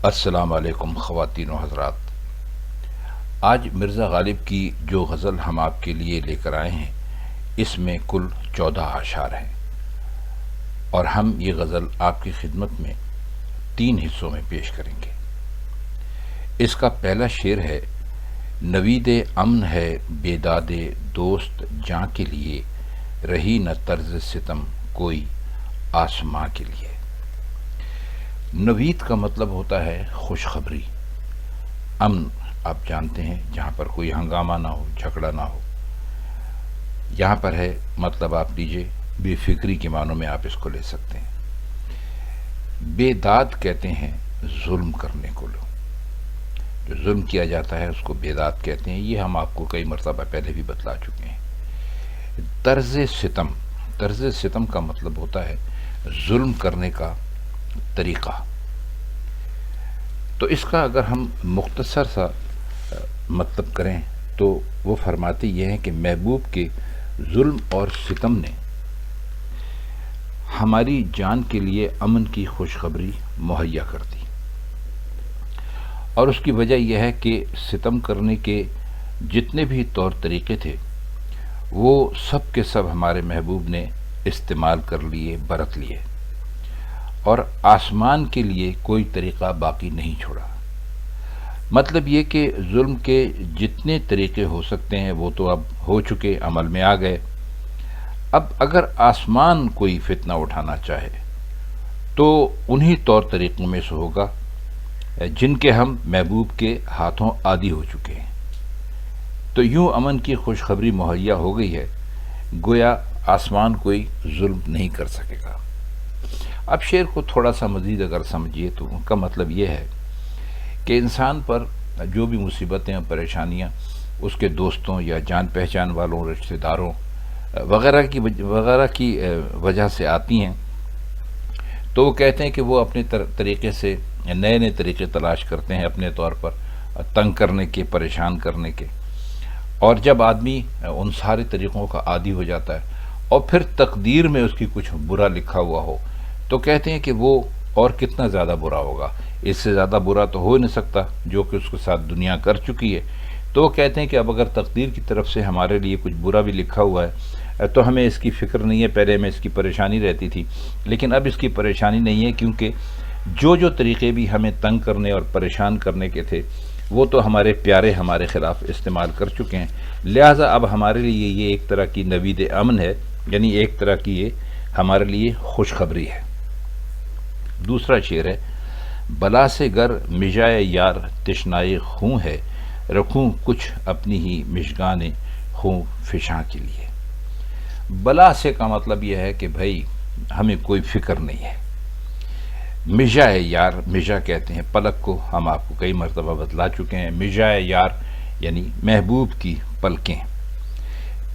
السلام علیکم خواتین و حضرات۔ آج مرزا غالب کی جو غزل ہم آپ کے لیے لے کر آئے ہیں، اس میں کل 14 اشعار ہیں، اور ہم یہ غزل آپ کی خدمت میں 3 حصوں میں پیش کریں گے۔ اس کا پہلا شعر ہے: نوید امن ہے بیداد دوست جاں کے لیے، رہی نہ طرز ستم کوئی آسماں کے لیے۔ نوید کا مطلب ہوتا ہے خوشخبری، امن آپ جانتے ہیں جہاں پر کوئی ہنگامہ نہ ہو، جھگڑا نہ ہو۔ یہاں پر ہے مطلب آپ لیجئے بے فکری کے معنوں میں آپ اس کو لے سکتے ہیں۔ بے داد کہتے ہیں ظلم کرنے کو، جو ظلم کیا جاتا ہے اس کو بے داد کہتے ہیں۔ یہ ہم آپ کو کئی مرتبہ پہلے بھی بتلا چکے ہیں۔ طرز ستم کا مطلب ہوتا ہے ظلم کرنے کا طریقہ۔ تو اس کا اگر ہم مختصر سا مطلب کریں تو وہ فرماتے یہ ہیں کہ محبوب کے ظلم اور ستم نے ہماری جان کے لیے امن کی خوشخبری مہیا کر دی، اور اس کی وجہ یہ ہے کہ ستم کرنے کے جتنے بھی طور طریقے تھے وہ سب کے سب ہمارے محبوب نے استعمال کر لیے، برت لیے، اور آسمان کے لیے کوئی طریقہ باقی نہیں چھوڑا۔ مطلب یہ کہ ظلم کے جتنے طریقے ہو سکتے ہیں وہ تو اب ہو چکے، عمل میں آ گئے۔ اب اگر آسمان کوئی فتنہ اٹھانا چاہے تو انہی طور طریقوں میں سے ہوگا جن کے ہم محبوب کے ہاتھوں عادی ہو چکے ہیں۔ تو یوں امن کی خوشخبری مہیا ہو گئی ہے، گویا آسمان کوئی ظلم نہیں کر سکے گا۔ اب شعر کو تھوڑا سا مزید اگر سمجھیے تو ان کا مطلب یہ ہے کہ انسان پر جو بھی مصیبتیں اور پریشانیاں اس کے دوستوں یا جان پہچان والوں، رشتہ داروں وغیرہ کی وجہ سے آتی ہیں، تو وہ کہتے ہیں کہ وہ اپنے طریقے سے نئے نئے طریقے تلاش کرتے ہیں اپنے طور پر تنگ کرنے کے، پریشان کرنے کے۔ اور جب آدمی ان سارے طریقوں کا عادی ہو جاتا ہے اور پھر تقدیر میں اس کی کچھ برا لکھا ہوا ہو تو کہتے ہیں کہ وہ اور کتنا زیادہ برا ہوگا، اس سے زیادہ برا تو ہو نہیں سکتا جو کہ اس کے ساتھ دنیا کر چکی ہے۔ تو وہ کہتے ہیں کہ اب اگر تقدیر کی طرف سے ہمارے لیے کچھ برا بھی لکھا ہوا ہے تو ہمیں اس کی فکر نہیں ہے، پہلے ہمیں اس کی پریشانی رہتی تھی، لیکن اب اس کی پریشانی نہیں ہے، کیونکہ جو طریقے بھی ہمیں تنگ کرنے اور پریشان کرنے کے تھے وہ تو ہمارے پیارے ہمارے خلاف استعمال کر چکے ہیں، لہٰذا اب ہمارے لیے یہ ایک طرح کی نوید امن ہے، یعنی ایک طرح کی یہ ہمارے لیے خوشخبری ہے۔ دوسرا شعر ہے: بلا سے گر مژائے یار تشنائے خوں ہے، رکھوں کچھ اپنی ہی مژگان خوں فشاں کے لیے۔ بلا سے کا مطلب یہ ہے کہ بھائی ہمیں کوئی فکر نہیں ہے۔ مژائے یار، مژا کہتے ہیں پلک کو، ہم آپ کو کئی مرتبہ بتلا چکے ہیں۔ مژائے یار یعنی محبوب کی پلکیں۔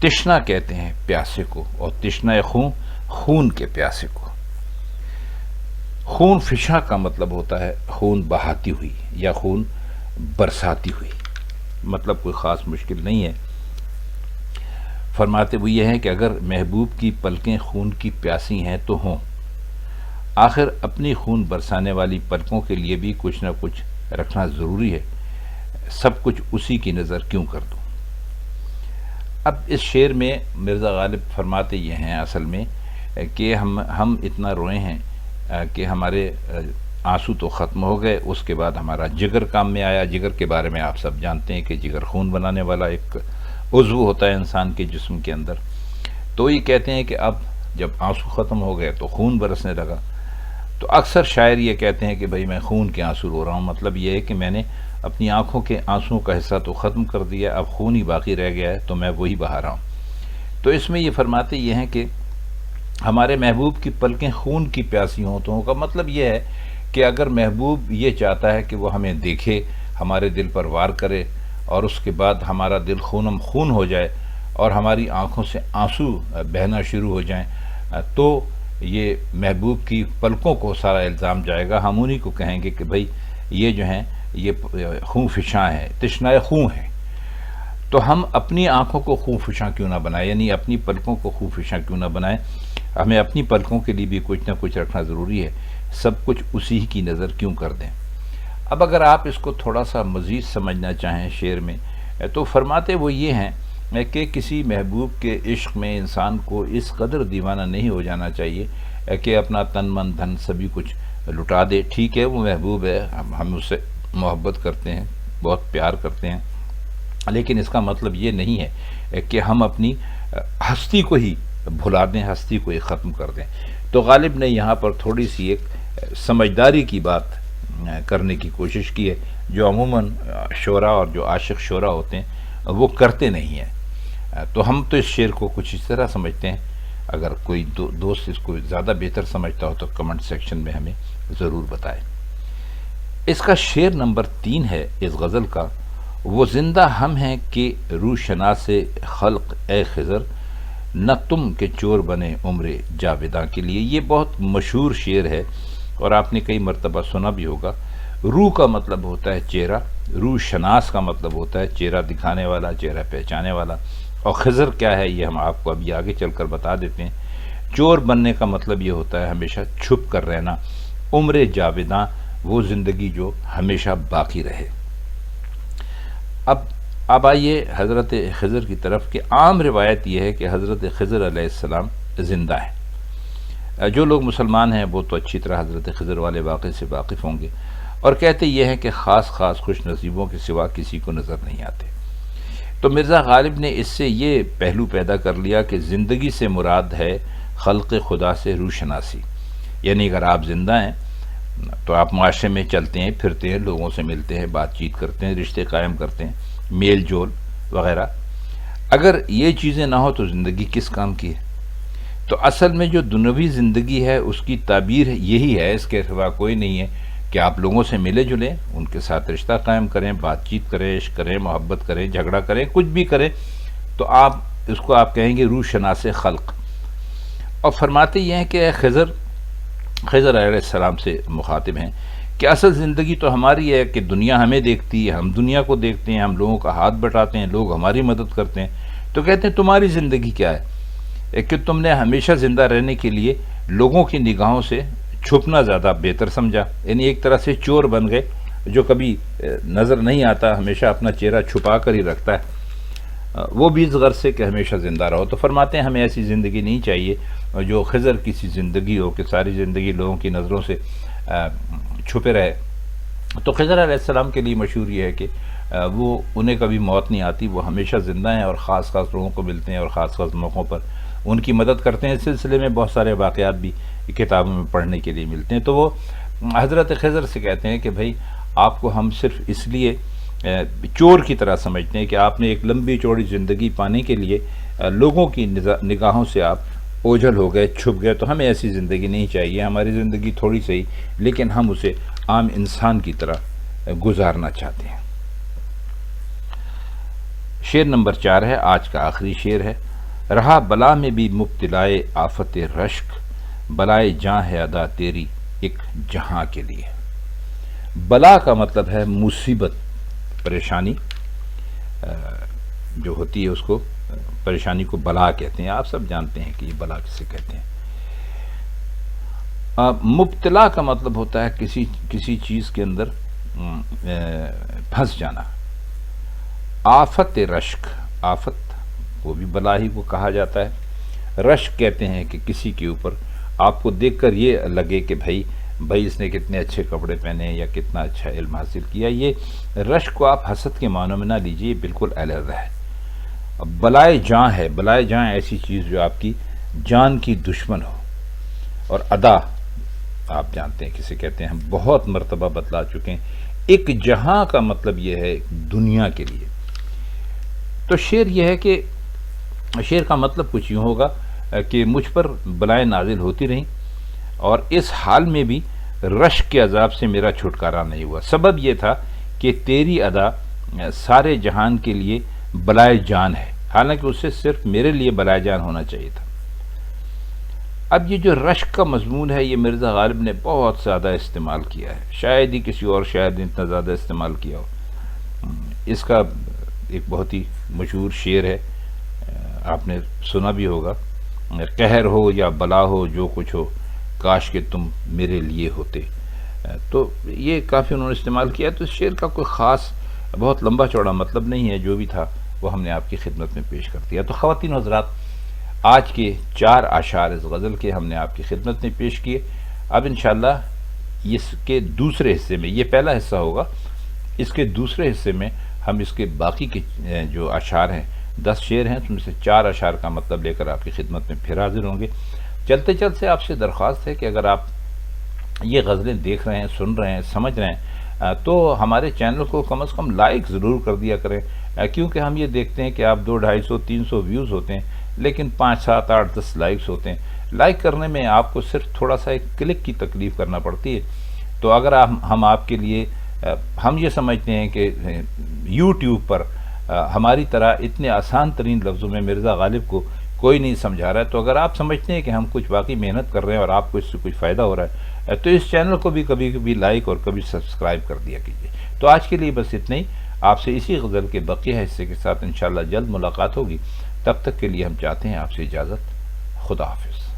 تشنا کہتے ہیں پیاسے کو، اور تشنہ خون، خون کے پیاسے کو۔ خون فشاں کا مطلب ہوتا ہے خون بہاتی ہوئی یا خون برساتی ہوئی، مطلب کوئی خاص مشکل نہیں ہے۔ فرماتے وہ یہ ہیں کہ اگر محبوب کی پلکیں خون کی پیاسی ہیں تو ہوں، آخر اپنی خون برسانے والی پلکوں کے لیے بھی کچھ نہ کچھ رکھنا ضروری ہے، سب کچھ اسی کی نظر کیوں کر دوں۔ اب اس شعر میں مرزا غالب فرماتے یہ ہیں اصل میں کہ ہم اتنا روئے ہیں کہ ہمارے آنسو تو ختم ہو گئے، اس کے بعد ہمارا جگر کام میں آیا۔ جگر کے بارے میں آپ سب جانتے ہیں کہ جگر خون بنانے والا ایک عضو ہوتا ہے انسان کے جسم کے اندر۔ تو یہ کہتے ہیں کہ اب جب آنسو ختم ہو گئے تو خون برسنے لگا۔ تو اکثر شاعر یہ کہتے ہیں کہ بھئی میں خون کے آنسو رو رہا ہوں، مطلب یہ ہے کہ میں نے اپنی آنکھوں کے آنسوؤں کا حصہ تو ختم کر دیا، اب خون ہی باقی رہ گیا ہے تو میں وہی بہا رہا ہوں۔ تو اس میں یہ فرماتے یہ ہیں کہ ہمارے محبوب کی پلکیں خون کی پیاسی ہوں، تو کا مطلب یہ ہے کہ اگر محبوب یہ چاہتا ہے کہ وہ ہمیں دیکھے، ہمارے دل پر وار کرے، اور اس کے بعد ہمارا دل خونم خون ہو جائے اور ہماری آنکھوں سے آنسو بہنا شروع ہو جائیں، تو یہ محبوب کی پلکوں کو سارا الزام جائے گا۔ ہم انہی کو کہیں گے کہ بھئی یہ جو ہیں یہ خون فشاں ہے، تشنائے خون ہے۔ تو ہم اپنی آنکھوں کو خون فشاں کیوں نہ بنائیں، یعنی اپنی پلکوں کو خون فشاں کیوں نہ بنائیں، ہمیں اپنی پلکوں کے لیے بھی کچھ نہ کچھ رکھنا ضروری ہے، سب کچھ اسی کی نظر کیوں کر دیں۔ اب اگر آپ اس کو تھوڑا سا مزید سمجھنا چاہیں شعر میں، تو فرماتے وہ یہ ہیں کہ کسی محبوب کے عشق میں انسان کو اس قدر دیوانہ نہیں ہو جانا چاہیے کہ اپنا تن من دھن سبھی کچھ لٹا دے۔ ٹھیک ہے، وہ محبوب ہے، ہم اس سے محبت کرتے ہیں، بہت پیار کرتے ہیں، لیکن اس کا مطلب یہ نہیں ہے کہ ہم اپنی ہستی کو ہی بھلا دیں، ہستی کو ہی ختم کر دیں۔ تو غالب نے یہاں پر تھوڑی سی ایک سمجھداری کی بات کرنے کی کوشش کی ہے، جو عموماً شعراء اور جو عاشق شعراء ہوتے ہیں وہ کرتے نہیں ہیں۔ تو ہم تو اس شعر کو کچھ اس طرح سمجھتے ہیں، اگر کوئی دوست اس کو زیادہ بہتر سمجھتا ہو تو کمنٹ سیکشن میں ہمیں ضرور بتائیں۔ اس کا شعر نمبر 3 ہے اس غزل کا، وہ زندہ ہم ہیں کہ روح شناس خلق اے خضر، نہ تم کے چور بنے عمر جاویداں کے لیے۔ یہ بہت مشہور شعر ہے اور آپ نے کئی مرتبہ سنا بھی ہوگا۔ روح کا مطلب ہوتا ہے چہرہ، روح شناس کا مطلب ہوتا ہے چہرہ دکھانے والا، چہرہ پہچانے والا، اور خضر کیا ہے یہ ہم آپ کو ابھی آگے چل کر بتا دیتے ہیں۔ چور بننے کا مطلب یہ ہوتا ہے ہمیشہ چھپ کر رہنا، عمر جاویداں وہ زندگی جو ہمیشہ باقی رہے۔ اب آئیے حضرت خضر کی طرف، کہ عام روایت یہ ہے کہ حضرت خضر علیہ السلام زندہ ہیں۔ جو لوگ مسلمان ہیں وہ تو اچھی طرح حضرت خضر والے واقعے سے واقف ہوں گے، اور کہتے یہ ہیں کہ خاص خوش نصیبوں کے سوا کسی کو نظر نہیں آتے۔ تو مرزا غالب نے اس سے یہ پہلو پیدا کر لیا کہ زندگی سے مراد ہے خلق خدا سے روح شناسی، یعنی اگر آپ زندہ ہیں تو آپ معاشرے میں چلتے ہیں پھرتے ہیں، لوگوں سے ملتے ہیں، بات چیت کرتے ہیں، رشتے قائم کرتے ہیں، میل جول وغیرہ۔ اگر یہ چیزیں نہ ہو تو زندگی کس کام کی ہے؟ تو اصل میں جو دنیوی زندگی ہے اس کی تعبیر یہی ہے، اس کے سوا کوئی نہیں ہے کہ آپ لوگوں سے ملے جلیں، ان کے ساتھ رشتہ قائم کریں، بات چیت کریں، عشق کریں، محبت کریں، جھگڑا کریں، کچھ بھی کریں، تو آپ اس کو آپ کہیں گے روح شناس خلق۔ اور فرماتے یہ ہیں کہ اے خضر علیہ السلام سے مخاطب ہیں کہ اصل زندگی تو ہماری ہے کہ دنیا ہمیں دیکھتی ہے، ہم دنیا کو دیکھتے ہیں، ہم لوگوں کا ہاتھ بٹاتے ہیں، لوگ ہماری مدد کرتے ہیں۔ تو کہتے ہیں تمہاری زندگی کیا ہے کہ تم نے ہمیشہ زندہ رہنے کے لیے لوگوں کی نگاہوں سے چھپنا زیادہ بہتر سمجھا، یعنی ایک طرح سے چور بن گئے جو کبھی نظر نہیں آتا، ہمیشہ اپنا چہرہ چھپا کر ہی رکھتا ہے، وہ بھی اس غرض سے کہ ہمیشہ زندہ رہو۔ تو فرماتے ہیں ہمیں ایسی زندگی نہیں چاہیے جو خضر کی سی زندگی ہو کہ ساری زندگی لوگوں کی نظروں سے چھپے رہے۔ تو خضر علیہ السلام کے لیے مشہور یہ ہے کہ وہ انہیں کبھی موت نہیں آتی، وہ ہمیشہ زندہ ہیں اور خاص لوگوں کو ملتے ہیں اور خاص موقعوں پر ان کی مدد کرتے ہیں۔ اس سلسلے میں بہت سارے واقعات بھی کتابوں میں پڑھنے کے لیے ملتے ہیں۔ تو وہ حضرت خضر سے کہتے ہیں کہ بھائی آپ کو ہم صرف اس لیے چور کی طرح سمجھتے ہیں کہ آپ نے ایک لمبی چوڑی زندگی پانے کے لیے لوگوں کی نگاہوں سے آپ اوجھل ہو گئے، چھپ گئے۔ تو ہمیں ایسی زندگی نہیں چاہیے، ہماری زندگی تھوڑی سی لیکن ہم اسے عام انسان کی طرح گزارنا چاہتے ہیں۔ شعر نمبر 4 ہے، آج کا آخری شعر ہے۔ رہا بلا میں بھی مبتلائے آفت رشک، بلائے جاں ہے ادا تیری ایک جہاں کے لیے۔ بلا کا مطلب ہے مصیبت، پریشانی جو ہوتی ہے اس کو، پریشانی کو بلا کہتے ہیں، آپ سب جانتے ہیں کہ یہ بلا کسے کہتے ہیں۔ مبتلا کا مطلب ہوتا ہے کسی چیز کے اندر پھنس جانا۔ آفت رشک، آفت وہ بھی بلا ہی کو کہا جاتا ہے۔ رشک کہتے ہیں کہ کسی کے اوپر آپ کو دیکھ کر یہ لگے کہ بھائی اس نے کتنے اچھے کپڑے پہنے یا کتنا اچھا علم حاصل کیا۔ یہ رشک کو آپ حسد کے معنوں میں نہ لیجیے، بالکل علیحدہ ہے۔ بلائے جاں ہے، بلائے جاں ایسی چیز جو آپ کی جان کی دشمن ہو۔ اور ادا آپ جانتے ہیں کسے کہتے ہیں، ہم بہت مرتبہ بتلا چکے ہیں۔ ایک جہاں کا مطلب یہ ہے دنیا کے لیے۔ تو شعر یہ ہے کہ شعر کا مطلب کچھ یوں ہوگا کہ مجھ پر بلائیں نازل ہوتی رہیں اور اس حال میں بھی رشک کے عذاب سے میرا چھٹکارا نہیں ہوا۔ سبب یہ تھا کہ تیری ادا سارے جہان کے لیے بلائے جان ہے، حالانکہ اسے صرف میرے لیے بلائے جان ہونا چاہیے تھا۔ اب یہ جو رشک کا مضمون ہے یہ مرزا غالب نے بہت زیادہ استعمال کیا ہے، شاید ہی کسی اور شاعر نے اتنا زیادہ استعمال کیا ہو۔ اس کا ایک بہت ہی مشہور شعر ہے، آپ نے سنا بھی ہوگا، قہر ہو یا بلا ہو جو کچھ ہو، کاش کہ تم میرے لیے ہوتے، تو یہ کافی انہوں نے استعمال کیا. تو اس شعر کا کوئی خاص بہت لمبا چوڑا مطلب نہیں ہے، جو بھی تھا وہ ہم نے آپ کی خدمت میں پیش کر دیا. تو خواتین و حضرات، آج کے 4 اشعار اس غزل کے ہم نے آپ کی خدمت میں پیش کیے. اب انشاءاللہ اس کے دوسرے حصے میں، یہ پہلا حصہ ہوگا، اس کے دوسرے حصے میں ہم اس کے باقی کے جو اشعار ہیں، 10 شعر ہیں، اس میں سے 4 اشعار کا مطلب لے کر آپ کی خدمت میں پھر حاضر ہوں گے. چلتے چلتے آپ سے درخواست ہے کہ اگر آپ یہ غزلیں دیکھ رہے ہیں، سن رہے ہیں، سمجھ رہے ہیں، تو ہمارے چینل کو کم از کم لائک ضرور کر دیا کریں، کیونکہ ہم یہ دیکھتے ہیں کہ آپ 200، 250، 300 ویوز ہوتے ہیں، لیکن 5، 7، 8، 10 لائکس ہوتے ہیں. لائک کرنے میں آپ کو صرف تھوڑا سا ایک کلک کی تکلیف کرنا پڑتی ہے. تو اگر ہم آپ کے لیے، ہم یہ سمجھتے ہیں کہ یوٹیوب پر ہماری طرح اتنے آسان ترین لفظوں میں مرزا غالب کو کوئی نہیں سمجھا رہا ہے، تو اگر آپ سمجھتے ہیں کہ ہم کچھ واقعی محنت کر رہے ہیں اور آپ کو اس سے کچھ فائدہ ہو رہا ہے، تو اس چینل کو بھی کبھی کبھی لائک اور کبھی سبسکرائب کر دیا کیجیے. تو آج کے لیے بس اتنا ہی. آپ سے اسی غزل کے بقیہ حصے کے ساتھ انشاءاللہ جلد ملاقات ہوگی. تب تک کے لیے ہم چاہتے ہیں آپ سے اجازت. خدا حافظ.